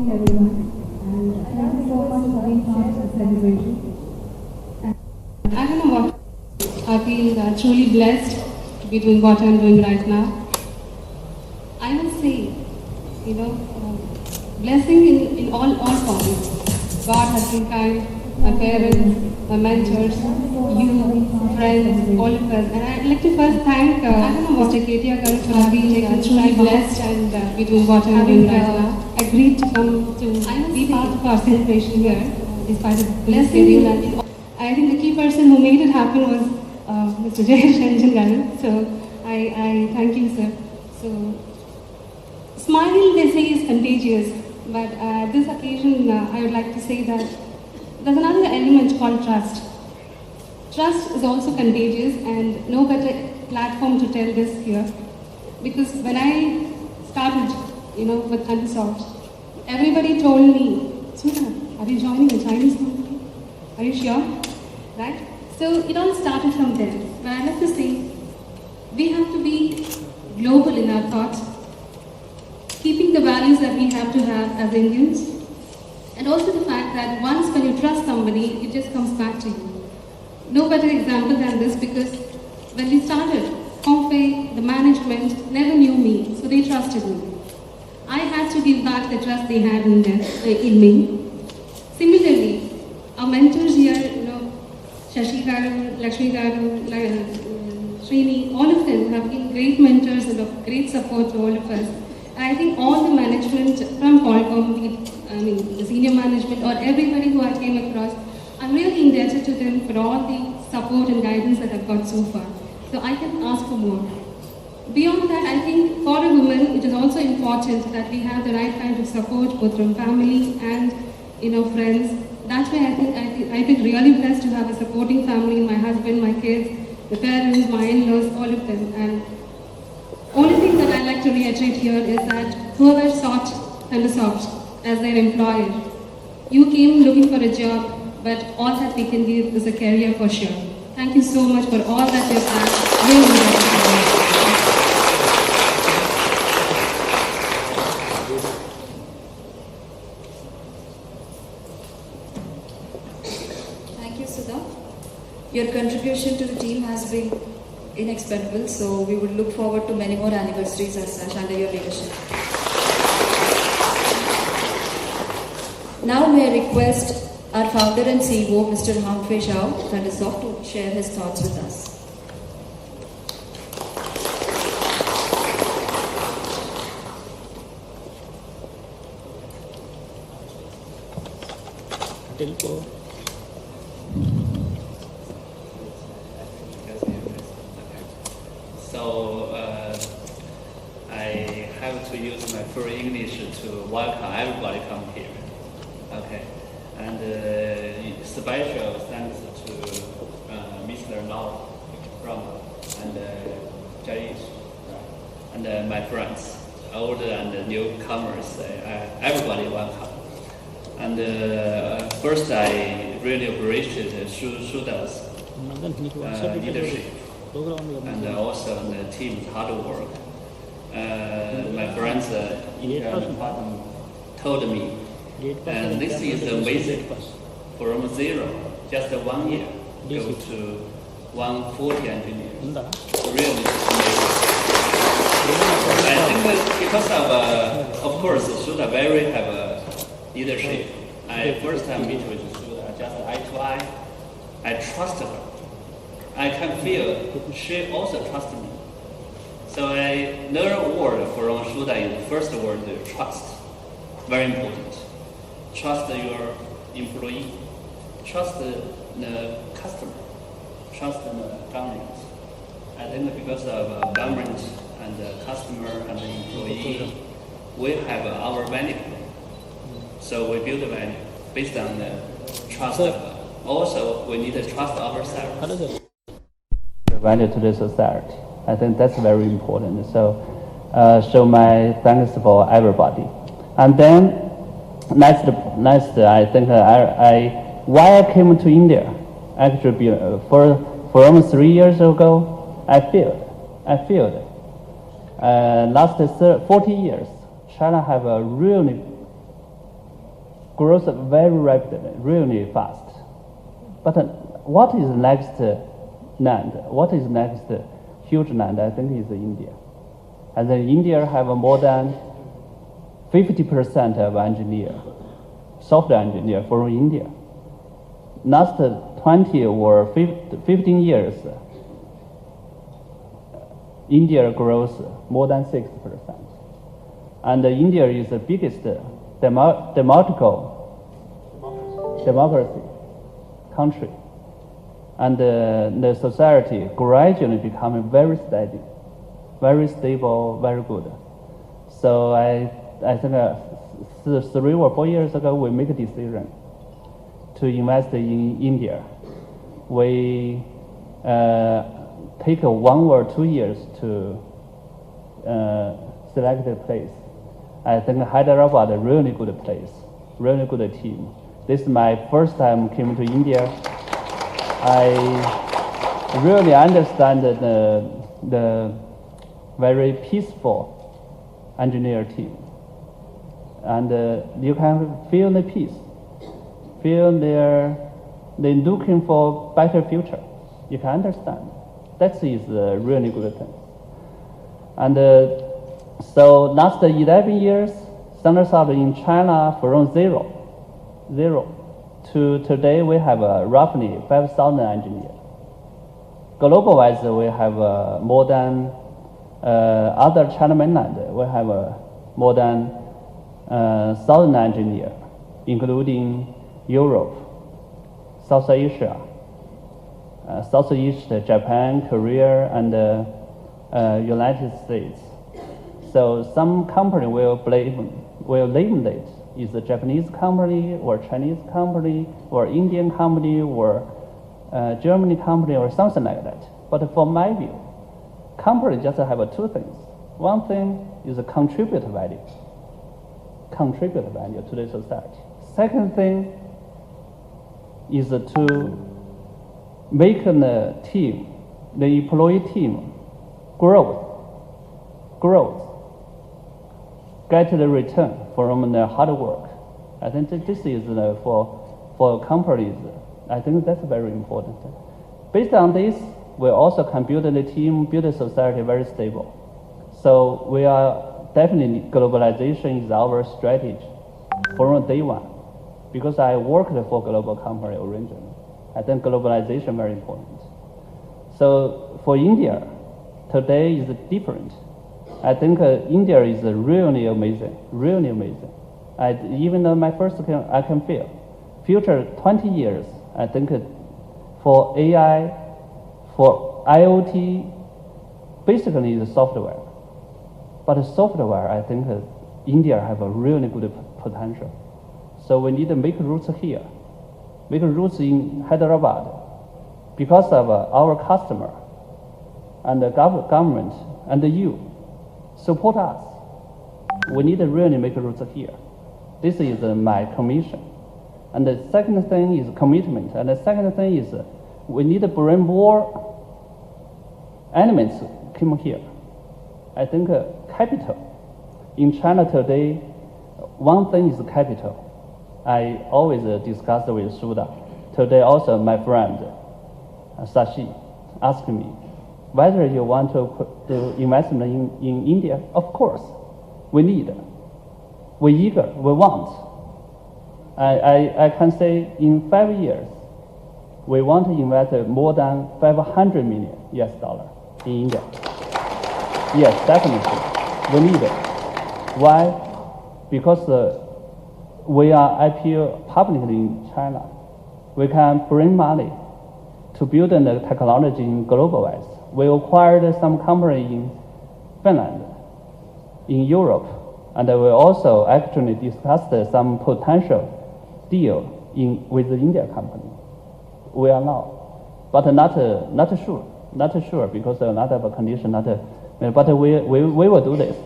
morning, everyone, and thank you so much for being part of the celebration. I don't know what I feel truly blessed to be doing what I'm doing right now. I must say, blessing in all forms. God has been kind, my parents, my mentors, you, friends, all of us. And I'd like to first thank Mr. KTR for being truly blessed and be doing what I'm doing right now. Agreed to come to be part of our celebration here, despite the blessing. I think the key person who made it happen was Mr. Chandrashekar. So I thank you, sir. So smiling, they say, is contagious, but this occasion I would like to say that there's another element called trust. Trust is also contagious, and no better platform to tell this here, because when I started, with ThunderSoft, everybody told me, Sudha, are you joining a Chinese company? Are you sure? Right? So it all started from there. But I like to say, we have to be global in our thoughts, keeping the values that we have to have as Indians, and also the fact that once when you trust somebody, it just comes back to you. No better example than this, because when we started, Confe, the management never knew me, so they trusted me. I had to give back the trust they had in me. Similarly, our mentors here, Shashi Garu, Lakshmi Garu, Srini, all of them have been great mentors and of great support to all of us. And I think all the management from Qualcomm, the senior management or everybody who I came across, I'm really indebted to them for all the support and guidance that I've got so far. So I can ask for more. Beyond that, I think for a woman, it is also important that we have the right kind of support, both from family and friends. That's why I feel really blessed to have a supporting family, my husband, my kids, the parents, my in-laws, all of them. And only thing that I like to reiterate here is that whoever sought ThunderSoft as their employer, you came looking for a job, but all that we can give is a career for sure. Thank you so much for all that you've done. Really Your contribution to the team has been inexplicable, so we would look forward to many more anniversaries as such under your leadership. Now may I request our founder and CEO, Mr. Hamfei Shao, ThunderSoft, to share his thoughts with us. I have to use my full English to welcome everybody come here. Okay, and special thanks to Mr. Lau from and Jaish and my friends, old and newcomers. Everybody welcome. And first, I really appreciate Shuda's leadership. And also the team's hard work. My friends told me, and this is amazing. From zero, just 1 year, go to 140 engineers. Really amazing. I think because of course, Shuda very have a leadership. I first time meet with Shuda, just eye to eye. I trust her. I can feel she also trusts me. So I learned a word from Shuda is the first word, trust. Very important. Trust your employee. Trust the customer. Trust the government. I think because of government and the customer and the employee, we have our value. So we build a value based on the trust. Also, we need to trust ourselves. Value to the society. I think that's very important. So, show my thanks for everybody. And then next, I think why I came to India. Actually, for almost 3 years ago, I failed. Last 40 years, China have a really grows very rapidly, really fast. But what is next land? What is next huge land? I think is India. And then India have more than 50% of engineer, software engineer from India. Last 20 or 15 years, India grows more than 6%. And India is the biggest democracy country. And the society gradually becoming very steady, very stable, very good. So I think 3 or 4 years ago, we make a decision to invest in India. We take 1 or 2 years to select a place. I think Hyderabad is a really good place, really good team. This is my first time came to India. I really understand the very peaceful engineer team. And you can feel the peace, feel they're looking for better future. You can understand. That is a really good thing. And so last 11 years, ThunderSoft in China from zero to today, we have roughly 5,000 engineers. Global-wise, we have more than other China mainland. We have more than 1,000 engineers, including Europe, South Asia, Southeast, Japan, Korea, and United States. So some company will eliminate is a Japanese company or Chinese company or Indian company or Germany company or something like that. But for my view, company just have 2 things. One thing is a contribute value to the society. Second thing is to make the team, the employee team, growth, get the return from their hard work. I think this is for companies. I think that's very important. Based on this, we also can build the team, build a society very stable. So we are definitely globalization is our strategy from day one. Because I worked for global company originally, I think globalization very important. So for India, today is different. I think India is really amazing, really amazing. Even though my first camp, I can feel future 20 years, I think for AI, for IoT, basically is software. But software, I think India have a really good potential. So we need to make roots here, make roots in Hyderabad, because of our customer and the government and you support us. We need to really make roots here. This is my commission. And the second thing is commitment. And the second thing is we need to bring more elements come here. I think capital. In China today, one thing is capital. I always discuss with Suda. Today also my friend, Sashi, asked me whether you want to do investment in India. Of course, we need. We eager, we want. I can say in 5 years, we want to invest more than $500 million in India. Yes, definitely, we need it. Why? Because we are IPO publicly in China. We can bring money to build the technology in global-wise. We acquired some company in Finland, in Europe, and we also actually discussed some potential deal with the India company. We are now, but not sure because not have a condition, but we will do this.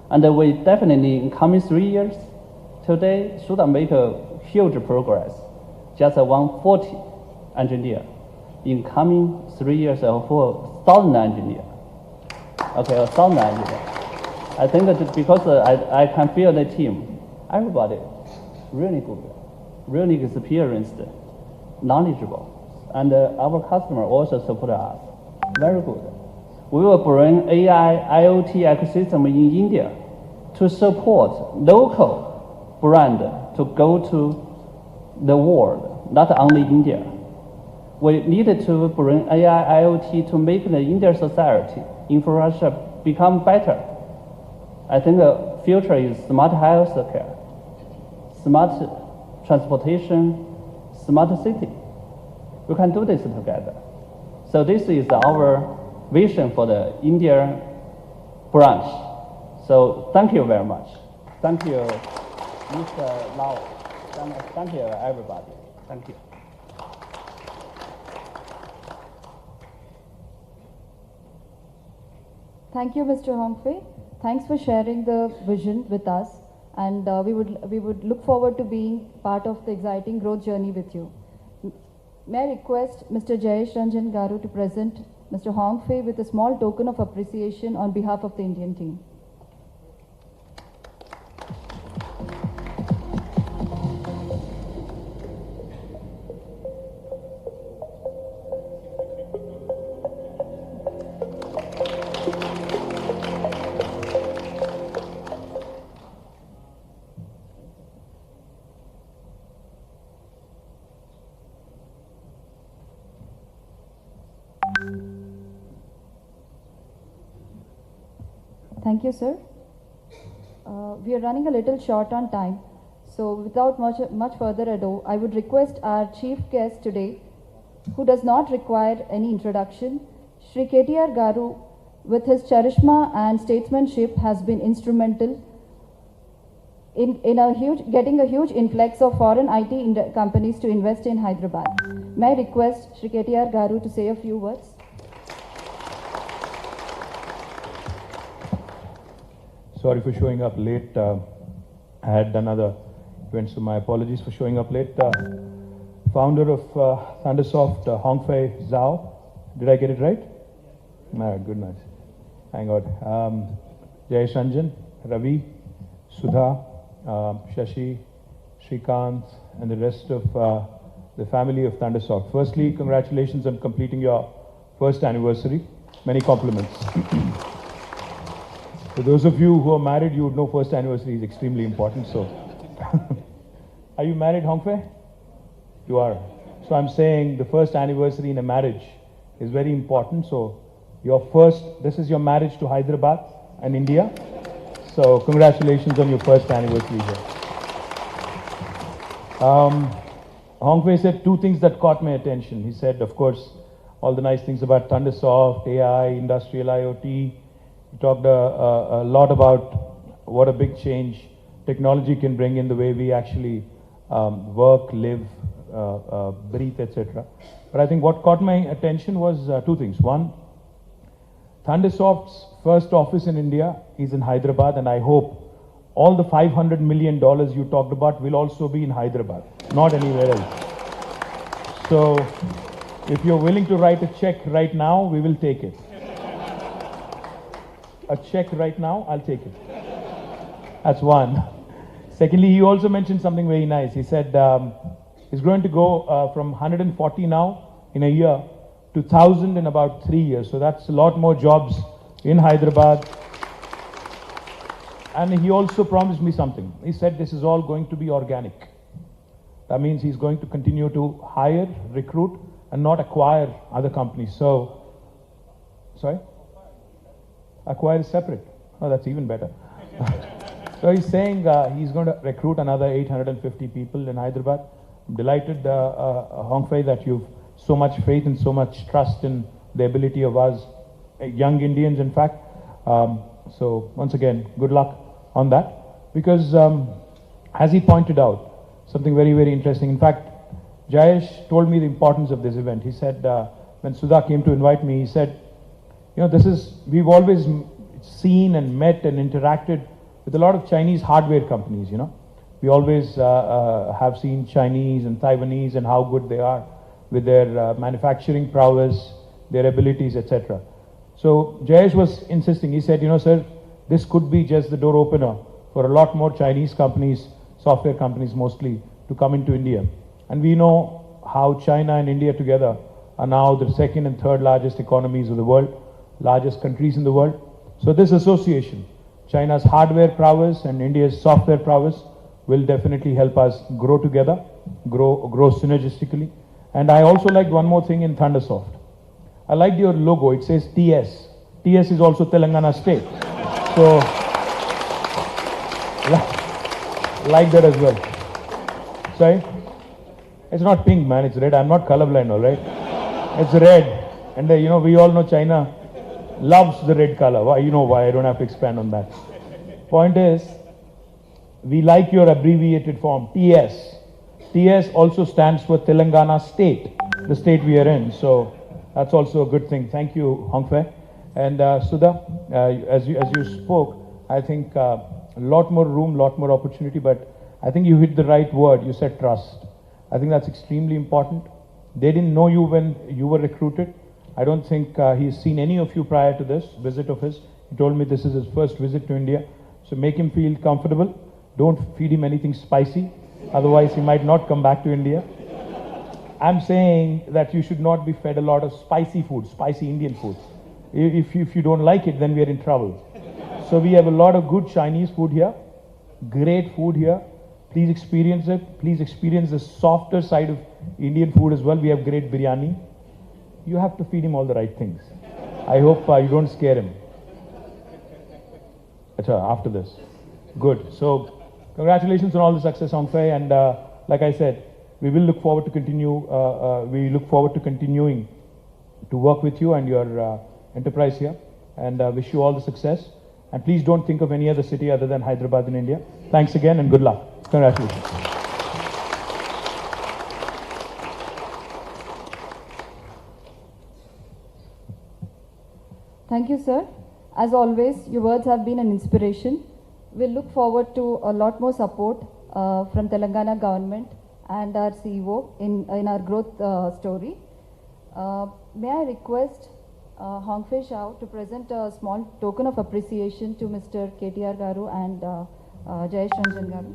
And we definitely in coming 3 years, today should make a huge progress. Just 140 engineer. In coming 3 years, 4,000 engineer. Okay, 1,000 engineer. I think that because I can feel the team, everybody really good, really experienced, knowledgeable, and our customer also support us. Very good. We will bring AI IoT ecosystem in India to support local brand to go to the world, not only India. We needed to bring AI IoT to make the Indian society infrastructure become better. I think the future is smart health care, smart transportation, smart city. We can do this together. So this is our vision for the India branch. So thank you very much. Thank you, Mr. Lau. Thank you, everybody. Thank you. Thank you, Mr. Hongfei. Thanks for sharing the vision with us, and we would look forward to being part of the exciting growth journey with you. May I request Mr. Jayesh Ranjan Garu to present Mr. Hongfei with a small token of appreciation on behalf of the Indian team. Thank you, sir. We are running a little short on time, so without much further ado, I would request our chief guest today, who does not require any introduction, Shri KTR Garu, with his charisma and statesmanship, has been instrumental in getting a huge influx of foreign IT companies to invest in Hyderabad. May I request Shri KTR Garu to say a few words? Sorry for showing up late. I had done other events, so my apologies for showing up late. Founder of ThunderSoft, Hongfei Zhao. Did I get it right? No, goodness. Thank God. Jayesh Ranjan, Ravi, Sudha, Shashi, Shrikant, and the rest of the family of ThunderSoft. Firstly, congratulations on completing your first anniversary. Many compliments. For those of you who are married, you would know first anniversary is extremely important. So, are you married, Hongfei? You are. So I'm saying the first anniversary in a marriage is very important. So this is your marriage to Hyderabad and India. So congratulations on your first anniversary here. Hongfei said two things that caught my attention. He said, of course, all the nice things about ThunderSoft, AI, industrial IoT. He talked a lot about what a big change technology can bring in the way we actually work, live, breathe, etc. But I think what caught my attention was two things. One, ThunderSoft's first office in India is in Hyderabad, and I hope all the $500 million you talked about will also be in Hyderabad, not anywhere else. So if you're willing to write a check right now, we will take it. A check right now, I'll take it. That's one. Secondly, he also mentioned something very nice. He said he's going to go from 140 now in a year to 1,000 in about 3 years. So that's a lot more jobs in Hyderabad. And he also promised me something. He said this is all going to be organic. That means he's going to continue to hire, recruit, and not acquire other companies. So, sorry? Acquire is separate. Oh, that's even better. So he's saying he's going to recruit another 850 people in Hyderabad. I'm delighted, Hongfei, that you've so much faith and so much trust in the ability of us, young Indians, in fact. So once again, good luck on that. Because as he pointed out, something very, very interesting. In fact, Jayesh told me the importance of this event. He said, when Sudha came to invite me, he said, you know, we've always seen and met and interacted with a lot of Chinese hardware companies, you know. We always have seen Chinese and Taiwanese and how good they are with their manufacturing prowess, their abilities, etc. So Jayesh was insisting. He said, you know, sir, this could be just the door opener for a lot more Chinese companies software companies mostly, to come into India. And we know how China and India together are now the second and third largest economies of the world, largest countries in the world. So this association, China's hardware prowess and India's software prowess, will definitely help us grow together, grow synergistically. And I also liked one more thing in ThunderSoft. I liked your logo. It says TS. TS is also Telangana state. So, like that as well. Sorry? It's not pink, man. It's red. I'm not colorblind, all right? It's red. And you know, we all know China loves the red color. Why? You know why. I don't have to expand on that. Point is, we like your abbreviated form, TS. TS also stands for Telangana state, the state we are in. So that's also a good thing. Thank you, Hongfei. And Sudha, as you spoke, I think a lot more room, lot more opportunity, but I think you hit the right word. You said trust. I think that's extremely important. They didn't know you when you were recruited. I don't think he's seen any of you prior to this visit of his. He told me this is his first visit to India. So make him feel comfortable. Don't feed him anything spicy. Otherwise, he might not come back to India. I'm saying that you should not be fed a lot of spicy food, spicy Indian food. If you don't like it, then we are in trouble. So we have a lot of good Chinese food here, great food here. Please experience it. Please experience the softer side of Indian food as well. We have great biryani. You have to feed him all the right things. I hope you don't scare him. After this. Good. So congratulations on all the success, Hongfei. And like I said, we will look forward to continuing to work with you and your enterprise here. And wish you all the success. And please don't think of any other city other than Hyderabad in India. Thanks again and good luck. Congratulations. Thank you, sir. As always, your words have been an inspiration. We'll look forward to a lot more support from Telangana government and our CEO in our growth story. May I request Hongfei Shao to present a small token of appreciation to Mr. KTR Garu and Jayesh Ranjan Garu.